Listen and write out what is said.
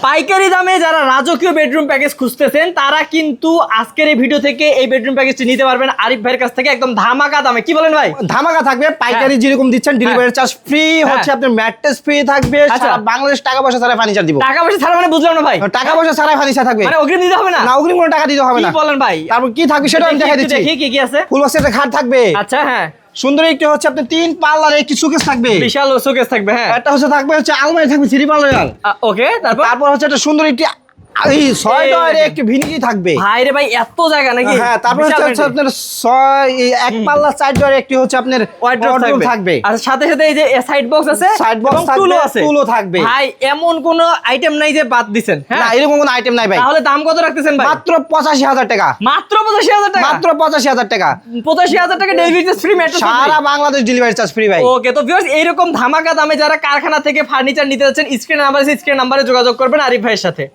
পাইকারি দামে যারা রাজকীয় বেডরুম প্যাকেজ খুঁজতেছেন তারা কিন্তু আজকের এই ভিডিও থেকে এই বেডরুম প্যাকেজটি নিতে পারবেন আরিফ ভাইয়ের কাছ থেকে একদম ধামাকা দামে। কি বলেন ভাই? ধামাকা থাকবে, পাইকারি যেরকম দিচ্ছেন ডেলিভারি চার্জ ফ্রি হচ্ছে, আপনার ম্যাট্রেস ফ্রি থাকবে, আচ্ছা। সারা বাংলাদেশ টাকা পয়সা ছাড়া ফার্নিচার দিব। টাকা পয়সা ছাড়া মানে বুঝলাম না ভাই। টাকা পয়সা ছাড়া ফার্নিচার থাকবে, মানে অগ্রিম দিতে হবে না? না অগ্রিম কোনো টাকা দিতে হবে না। কি বলেন ভাই? তারপর কি থাকবে সেটা আমি দেখাই দিচ্ছি। দেখি কি কি আছে। ফুল বক্সের একটা খাট থাকবে, আচ্ছা হ্যাঁ, সুন্দর একটি হচ্ছে আপনার 3 পাল্লার একটি শোকেস থাকবে, বিশাল শোকেস থাকবে হ্যাঁ। একটা হচ্ছে থাকবে হচ্ছে আলমারি থাকবে 3 পাল্লার। ওকে, তারপর হচ্ছে একটা সুন্দর একটি এই 6 ডয়ারে একটি ভিনিটি থাকবে। ভাই রে ভাই এত জায়গা নাকি? হ্যাঁ, তারপর হচ্ছে আপনার এক পাল্লা 4 ডয়ারে একটি হচ্ছে আপনার ওয়ার্ডরোব থাকবে। আর সাথে সাথে এই যে সাইড বক্স আছে, সাইড বক্স থাকবে, টুলও থাকবে। ভাই এমন কোন আইটেম নাই যে বাদ দিবেন? হ্যাঁ, না এরকম কোনো আইটেম নাই ভাই। তাহলে দাম কত রাখতেছেন ভাই? মাত্র 85,000 টাকা। মাত্র 85,000 টাকা? মাত্র 85,000 টাকা। 85,000 টাকা ডেলিভারি চার্জ ফ্রি, ম্যাট্রেস সারা বাংলাদেশ ডেলিভারি চার্জ ফ্রি ভাই। ওকে, তো ভিউয়ার্স এইরকম ধামাকা দামে যারা কারখানা থেকে ফার্নিচার নিতে যাচ্ছেন, স্ক্রিন নাম্বার আছে, স্ক্রিন নাম্বারে যোগাযোগ করবেন আরিফ ভাইয়ের সাথে।